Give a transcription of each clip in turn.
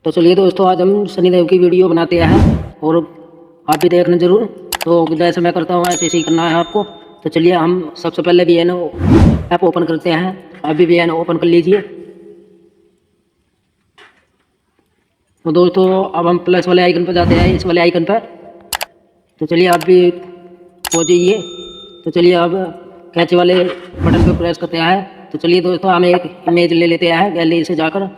तो चलिए दोस्तों, आज हम शनिदेव की वीडियो बनाते हैं और आप भी देखना जरूर। तो जैसे मैं करता हूँ ऐसे ही करना है आपको। तो चलिए हम सबसे पहले VN ऐप ओपन करते हैं। आप भी VN ओपन कर लीजिए। तो दोस्तों अब हम प्लस वाले आइकन पर जाते हैं, इस वाले आइकन पर। तो चलिए आप भी हो जाइए। तो चलिए अब कैचे वाले बटन पर प्रेस करते हैं। तो चलिए दोस्तों, हम एक इमेज ले लेते हैं गैलरी से जाकर।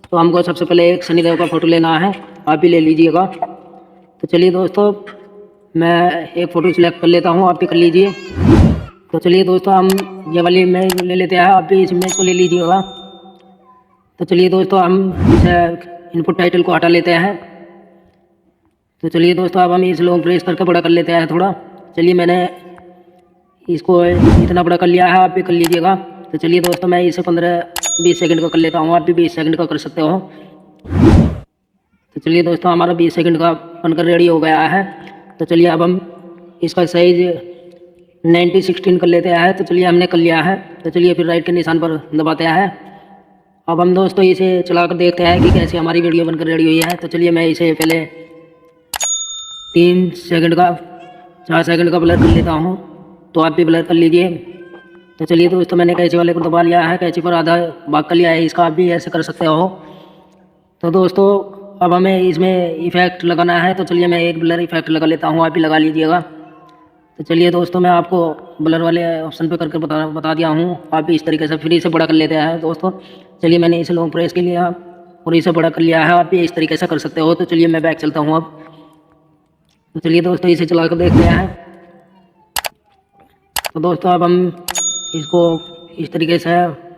तो हमको सबसे पहले एक शनिदेव का फ़ोटो लेना है, आप भी ले लीजिएगा। तो चलिए दोस्तों, मैं एक फ़ोटो सिलेक्ट कर लेता हूँ, आप भी कर लीजिए। तो चलिए दोस्तों, हम ये वाली इमेज ले लेते हैं, आप भी इस इमेज को ले लीजिएगा। तो चलिए दोस्तों, हम इसे इनपुट टाइटल को हटा लेते हैं। तो चलिए दोस्तों, अब हम इस लॉन्ग प्रेस करके बड़ा कर लेते हैं थोड़ा। चलिए मैंने इसको इतना बड़ा कर लिया है, आप भी कर लीजिएगा। तो चलिए दोस्तों, मैं इसे 15-20 सेकंड का कर लेता हूँ, आप भी 20 सेकंड का कर सकते हो। तो चलिए दोस्तों, हमारा 20 सेकंड का बनकर रेडी हो गया है। तो चलिए अब हम इसका साइज 90:16 कर लेते हैं। तो चलिए हमने कर लिया है। तो चलिए फिर राइट के निशान पर दबाते हैं। अब हम दोस्तों इसे चला कर देखते हैं कि कैसे हमारी वीडियो बनकर रेडी हुई है। तो चलिए मैं इसे पहले 3 सेकंड का 4 सेकंड का ब्लर कर लेता हूँ, तो आप भी ब्लर कर लीजिए। तो चलिए दोस्तों, मैंने कैंची वाले को दबा लिया है, कैंची पर आधा भाग कर लिया है इसका, आप भी ऐसे कर सकते हो। तो दोस्तों अब हमें इसमें इफ़ेक्ट लगाना है। तो चलिए मैं एक ब्लर इफ़ेक्ट लगा लेता हूँ, आप भी लगा लीजिएगा। तो चलिए दोस्तों, मैं आपको ब्लर वाले ऑप्शन पे करके बता दिया हूँ, आप भी इस तरीके से फिर इसे बड़ा कर लेते हैं दोस्तों। चलिए मैंने इसे लॉन्ग प्रेस के लिया और इसे बड़ा कर लिया है, आप भी इस तरीके से कर सकते हो। तो चलिए मैं बैक चलता हूँ अब। तो चलिए दोस्तों, इसे चला कर देखते हैं। तो दोस्तों अब हम इसको इस तरीके से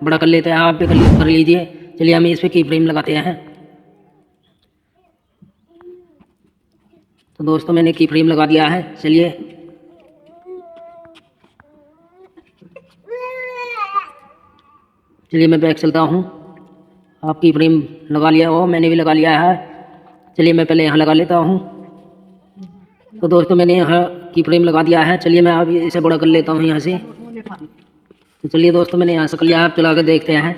बड़ा कर लेते हैं, आप भी कर लीजिए। चलिए हम इस पर की फ्रेम लगाते हैं। तो दोस्तों मैंने की फ्रेम लगा दिया है। चलिए मैं बैक चलता हूँ। आप की फ्रेम लगा लिया हो, मैंने भी लगा लिया है। चलिए मैं पहले यहाँ लगा लेता हूँ। तो दोस्तों मैंने यहाँ की फ्रेम लगा दिया है। चलिए मैं अब इसे बड़ा कर लेता हूँ यहाँ से। तो चलिए दोस्तों, मैंने यहाँ से कर लिया, आप चला कर देखते हैं।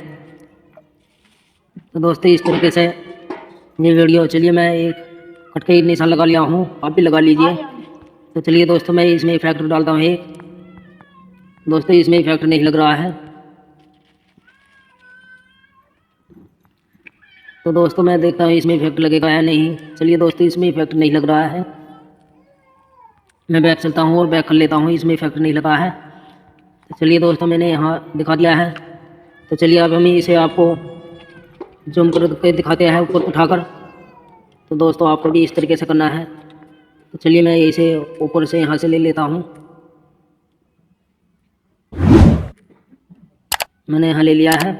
तो दोस्तों इस तरीके से ये वीडियो, चलिए मैं एक कट के निशान लगा लिया हूँ, आप भी लगा लीजिए। तो चलिए दोस्तों, मैं इसमें इफेक्ट डालता हूँ एक। दोस्तों इसमें इफेक्ट नहीं लग रहा है। तो दोस्तों मैं देखता हूँ इसमें इफेक्ट लगेगा या नहीं। चलिए दोस्तों, इसमें इफेक्ट नहीं लग रहा है। मैं बैक चलता हूँ और बैक कर लेता हूँ, इसमें इफेक्ट नहीं लगा है। तो चलिए दोस्तों, मैंने यहाँ दिखा दिया है। तो चलिए अब हम इसे आपको जूम करके दिखाते हैं ऊपर उठाकर। तो दोस्तों आपको भी इस तरीके से करना है। तो चलिए मैं इसे ऊपर से यहाँ से ले लेता हूँ। मैंने यहाँ ले लिया है।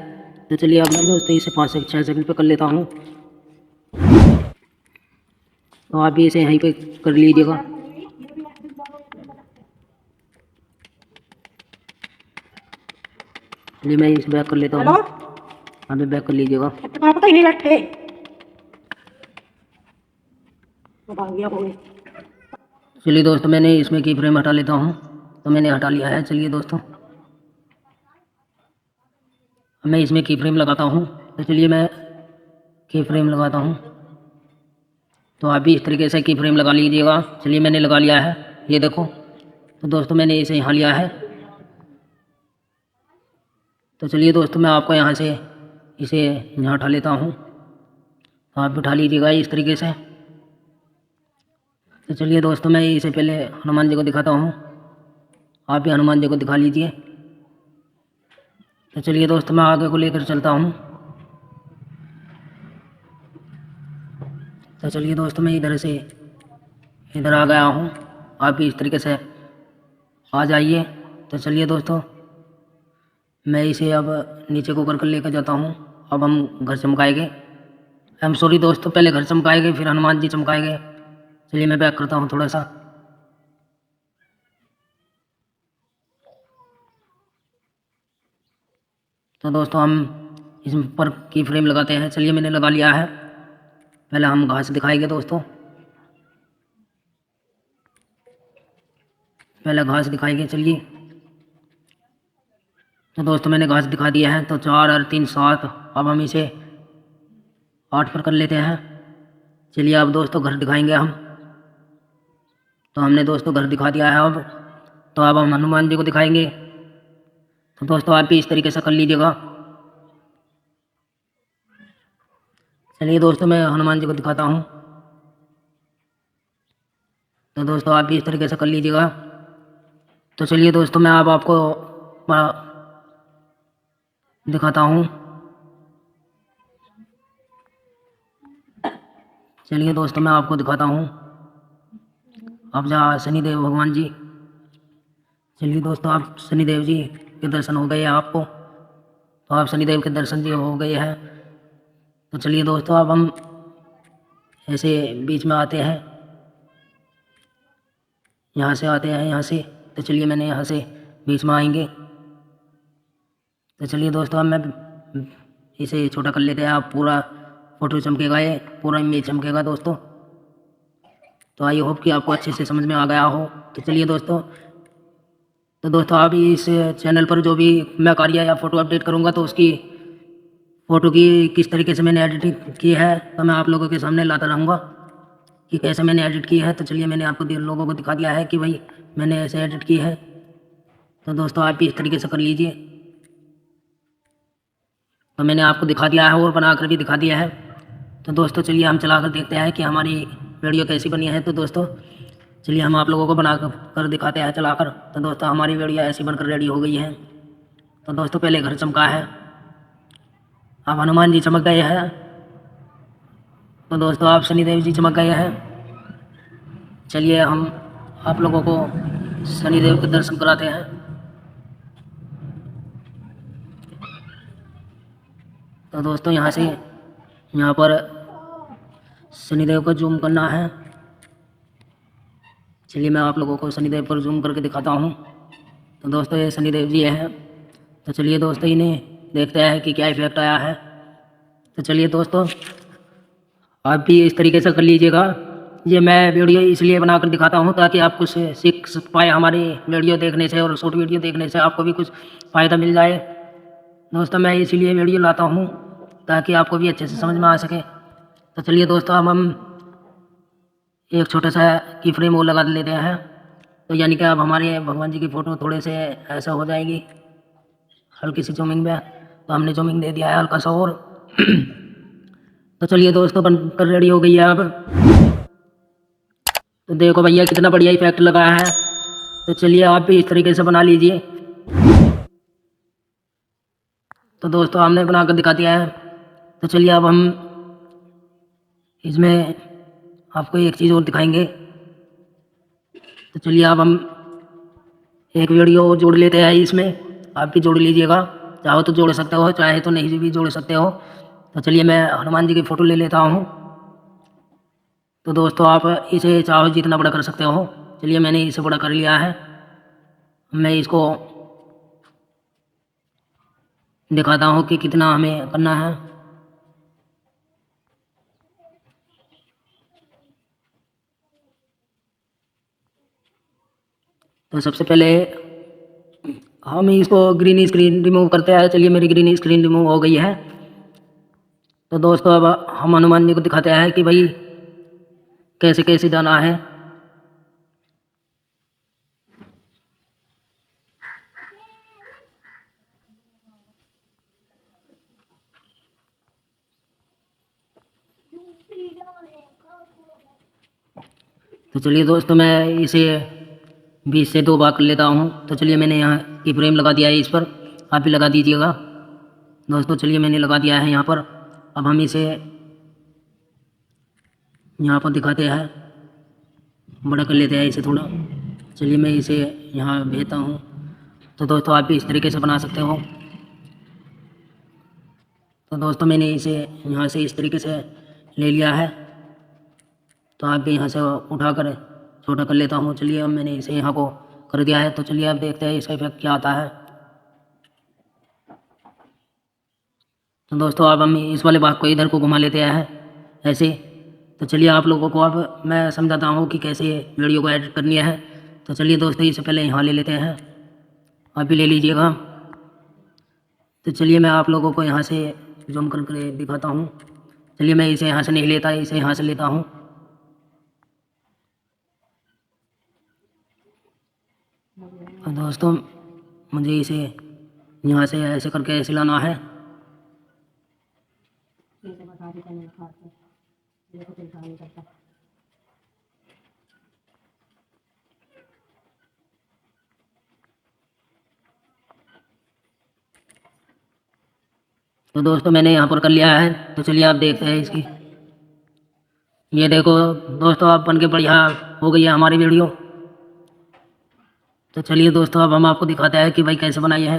तो चलिए अब मैं दोस्तों इसे 5 से 6 सेकंड पे कर लेता हूँ। तो आप भी इसे यहीं पे कर लीजिएगा। चलिए मैं इसे बैक कर लेता हूँ, आप भी बैक कर लीजिएगा। चलिए दोस्तों, मैंने इसमें की फ्रेम हटा लेता हूँ। तो मैंने हटा लिया है। चलिए दोस्तों, मैं इसमें की फ्रेम लगाता हूँ। तो चलिए मैं की फ्रेम लगाता हूँ। तो आप भी इस तरीके से की फ्रेम लगा लीजिएगा। चलिए मैंने लगा लिया है, ये देखो। तो दोस्तों मैंने इसे यहाँ लिया है। तो चलिए दोस्तों, मैं आपको यहाँ से इसे यहाँ उठा लेता हूँ, तो आप उठा लीजिएगा इस तरीके से। तो चलिए दोस्तों, मैं इसे पहले हनुमान जी को दिखाता हूँ, आप भी हनुमान जी को दिखा लीजिए। तो चलिए दोस्तों, मैं आगे को लेकर चलता हूँ। तो चलिए दोस्तों, मैं इधर आ गया हूँ, आप भी इस तरीके से आ जाइए। तो चलिए दोस्तों, मैं इसे अब नीचे को कर लेकर जाता हूँ। अब हम घर चमकाएंगे, सॉरी दोस्तों, पहले घर चमकाएंगे फिर हनुमान जी चमकाएंगे। चलिए मैं बैक करता हूँ थोड़ा सा। तो दोस्तों हम इस पर की फ्रेम लगाते हैं। चलिए मैंने लगा लिया है। पहले हम घास दिखाएंगे दोस्तों, पहले घास दिखाएंगे। चलिए तो दोस्तों मैंने घास दिखा दिया है। तो 4 और 3 7। अब हम इसे 8 पर कर लेते हैं। चलिए अब दोस्तों घर दिखाएंगे हम। तो हमने दोस्तों घर दिखा दिया है अब। तो अब हम हनुमान जी को दिखाएंगे। तो दोस्तों आप भी इस तरीके से कर लीजिएगा। चलिए दोस्तों मैं हनुमान जी को दिखाता हूँ। तो दोस्तों आप भी इस तरीके से कर लीजिएगा। तो चलिए दोस्तों मैं अब आपको दिखाता हूँ। चलिए दोस्तों मैं आपको दिखाता हूँ अब जहाँ शनिदेव भगवान जी। चलिए दोस्तों आप शनिदेव जी के दर्शन हो गए आपको। तो आप शनिदेव के दर्शन जी हो गए हैं। तो चलिए दोस्तों अब हम ऐसे बीच में आते हैं, यहाँ से आते हैं यहाँ से। तो चलिए मैंने यहाँ से बीच में आएंगे। तो चलिए दोस्तों अब मैं इसे छोटा कर लेते हैं। आप पूरा फोटो चमकेगा, ये पूरा इमेज चमकेगा दोस्तों। तो आई होप कि आपको अच्छे से समझ में आ गया हो। तो चलिए दोस्तों, तो दोस्तों आप इस चैनल पर जो भी मैं कार्य या फ़ोटो अपडेट करूँगा तो उसकी फ़ोटो की किस तरीके से मैंने एडिटिंग की है तो मैं आप लोगों के सामने लाता रहूँगा कि कैसे मैंने एडिट की है। तो चलिए मैंने आपको लोगों को दिखा दिया है कि भाई मैंने ऐसे एडिट की है। तो दोस्तों आप भी इस तरीके से कर लीजिए। तो मैंने आपको दिखा दिया है और बना कर भी दिखा दिया है। तो दोस्तों चलिए हम चला कर देखते हैं कि हमारी वीडियो कैसी बनी है। तो दोस्तों चलिए हम आप लोगों को बना कर दिखाते हैं चलाकर। तो दोस्तों हमारी वीडियो ऐसी बनकर रेडी हो गई है। तो दोस्तों पहले घर चमका है, अब हनुमान जी चमक गए हैं। तो दोस्तों आप शनिदेव जी चमक गए हैं। चलिए हम आप लोगों को शनिदेव के दर्शन कराते हैं। तो दोस्तों यहाँ से यहाँ पर शनिदेव को जूम करना है। चलिए मैं आप लोगों को शनिदेव पर जूम करके दिखाता हूँ। तो दोस्तों ये शनिदेव जी हैं। तो चलिए दोस्तों इन्हें देखते हैं कि क्या इफेक्ट आया है। तो चलिए दोस्तों आप भी इस तरीके से कर लीजिएगा। ये मैं वीडियो इसलिए बनाकर दिखाता हूँ ताकि आप कुछ सीख पाए हमारी वीडियो देखने से, और शॉर्ट वीडियो देखने से आपको भी कुछ फ़ायदा मिल जाए। दोस्तों मैं इसीलिए वीडियो लाता हूँ ताकि आपको भी अच्छे से समझ में आ सके। तो चलिए दोस्तों अब हम एक छोटा सा की फ्रेम वो लगा लेते हैं। तो यानी कि अब हमारे भगवान जी की फ़ोटो थोड़े से ऐसा हो जाएगी हल्की सी जूमिंग में। तो हमने जूमिंग दे दिया है हल्का सा और तो चलिए दोस्तों बनकर रेडी हो गई है अब। तो देखो भैया कितना बढ़िया इफेक्ट लगा है। तो चलिए आप भी इस तरीके से बना लीजिए। तो दोस्तों हमने बनाकर दिखा दिया है। तो चलिए अब हम इसमें आपको एक चीज़ और दिखाएंगे। तो चलिए अब हम एक वीडियो और जोड़ लेते हैं इसमें। आप भी जोड़ लीजिएगा, चाहो तो जोड़ सकते हो, चाहे तो नहीं भी जोड़ सकते हो। तो चलिए मैं हनुमान जी की फ़ोटो ले लेता हूँ। तो दोस्तों आप इसे चाहो जितना बड़ा कर सकते हो। चलिए मैंने इसे बड़ा कर लिया है। मैं इसको दिखाता हूँ कि कितना हमें करना है। तो सबसे पहले हम इसको ग्रीन स्क्रीन रिमूव करते हैं। चलिए मेरी ग्रीन स्क्रीन रिमूव हो गई है। तो दोस्तों अब हम हनुमान जी को दिखाते हैं कि भाई कैसे कैसे जाना है। तो चलिए दोस्तों मैं इसे 20 से 2 बार कर लेता हूँ। तो चलिए मैंने यहाँ की फ्रेम लगा दिया है, इस पर आप भी लगा दीजिएगा। दोस्तों चलिए मैंने लगा दिया है यहाँ पर। अब हम इसे यहाँ पर दिखाते हैं, बड़ा कर लेते हैं इसे थोड़ा। चलिए मैं इसे यहाँ भेजता हूँ। तो दोस्तों आप भी इस तरीके से बना सकते हो। तो दोस्तों मैंने इसे यहाँ से इस तरीके से ले लिया है। तो आप भी यहाँ से उठाकर छोटा कर लेता हूँ। चलिए अब मैंने इसे यहाँ को कर दिया है। तो चलिए अब देखते हैं इसका इफेक्ट क्या आता है। तो दोस्तों अब हम इस वाले भाग को इधर को घुमा लेते हैं ऐसे। तो चलिए आप लोगों को अब मैं समझाता हूँ कि कैसे वीडियो को एडिट करनी है। तो चलिए दोस्तों इससे पहले यहाँ ले लेते हैं, आप भी ले लीजिएगा। तो चलिए मैं आप लोगों को यहाँ से जूम करके दिखाता हूँ। चलिए मैं इसे यहाँ से नहीं लेता, इसे यहाँ से लेता हूँ। और दोस्तों मुझे इसे यहाँ से ऐसे करके ऐसे लाना है। तो दोस्तों मैंने यहाँ पर कर लिया है। तो चलिए आप देखते हैं इसकी। ये देखो दोस्तों आप बन के बढ़िया हो गई है हमारी वीडियो। तो चलिए दोस्तों अब हम आपको दिखाते हैं कि भाई कैसे बनाई है।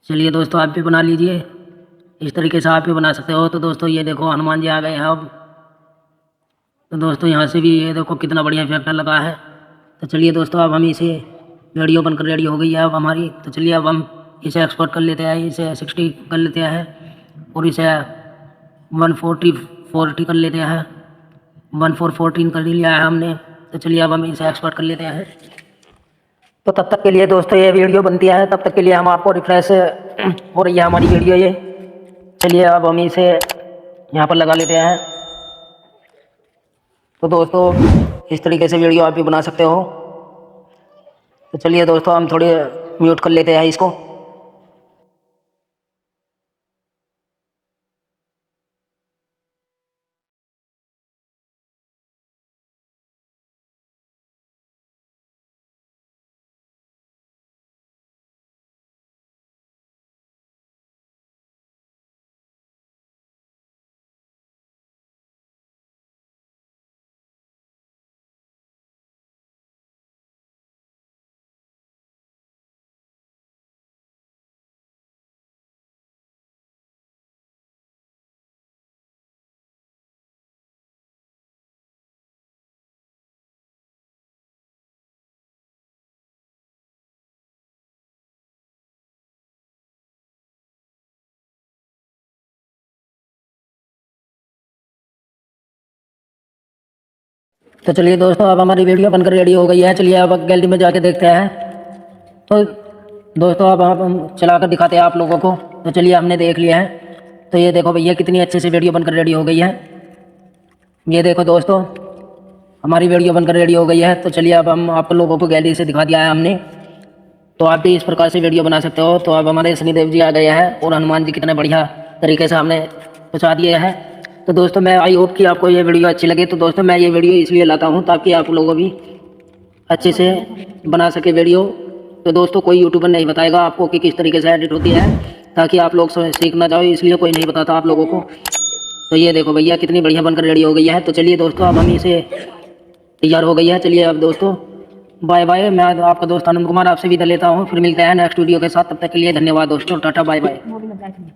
चलिए दोस्तों आप भी बना लीजिए, इस तरीके से आप भी बना सकते हो। तो दोस्तों ये देखो हनुमान जी आ गए हैं अब। तो दोस्तों यहाँ से भी ये देखो कितना बढ़िया इफेक्ट लगा है। तो चलिए दोस्तों अब हम इसे वीडियो बनकर रेडी हो गई है अब हमारी। तो चलिए अब हम इसे एक्सपोर्ट कर लेते हैं, इसे 60 कर लेते हैं और इसे 140 कर लेते हैं। 1414 कर लिया है हमने। तो चलिए अब हम इसे एक्सपोर्ट कर लेते हैं। तो तब तक के लिए दोस्तों ये वीडियो बनती है, तब तक के लिए हम आपको रिफ्रेश हो रही है हमारी वीडियो ये। चलिए अब हम इसे यहाँ पर लगा लेते हैं। तो दोस्तों इस तरीके से वीडियो आप भी बना सकते हो। तो चलिए दोस्तों हम थोड़े म्यूट कर लेते हैं इसको। तो चलिए दोस्तों अब हमारी वीडियो बनकर रेडी हो गई है। चलिए अब गैलरी में जाके देखते हैं। तो दोस्तों अब हम चला कर दिखाते हैं आप लोगों को। तो चलिए हमने देख लिया है। तो ये देखो भैया कितनी अच्छे से वीडियो बनकर रेडी हो गई है। ये देखो दोस्तों हमारी वीडियो बनकर रेडी हो गई है। तो चलिए अब हम आप लोगों को गैलरी से दिखा दिया है हमने। तो आप भी इस प्रकार से वीडियो बना सकते हो। तो अब हमारे शनिदेव जी आ गए हैं और हनुमान जी कितने बढ़िया तरीके से हमने पहुँचा दिए हैं। तो दोस्तों मैं आई होप कि आपको ये वीडियो अच्छी लगे। तो दोस्तों मैं ये वीडियो इसलिए लाता हूँ ताकि आप लोगों भी अच्छे से बना सके वीडियो। तो दोस्तों कोई यूट्यूबर नहीं बताएगा आपको कि किस तरीके से एडिट होती है, ताकि आप लोग सीख ना जाओ, इसलिए कोई नहीं बताता आप लोगों को। तो ये देखो भैया कितनी बढ़िया बनकर रेडी हो गई है। तो चलिए दोस्तों अब हम इसे तैयार हो गई है। चलिए अब दोस्तों बाय बाय। मैं आपका दोस्त आनंद कुमार आपसे विदा लेता हूँ। फिर मिलते हैं नेक्स्ट वीडियो के साथ। तब तक के लिए धन्यवाद दोस्तों। Tata bye bye.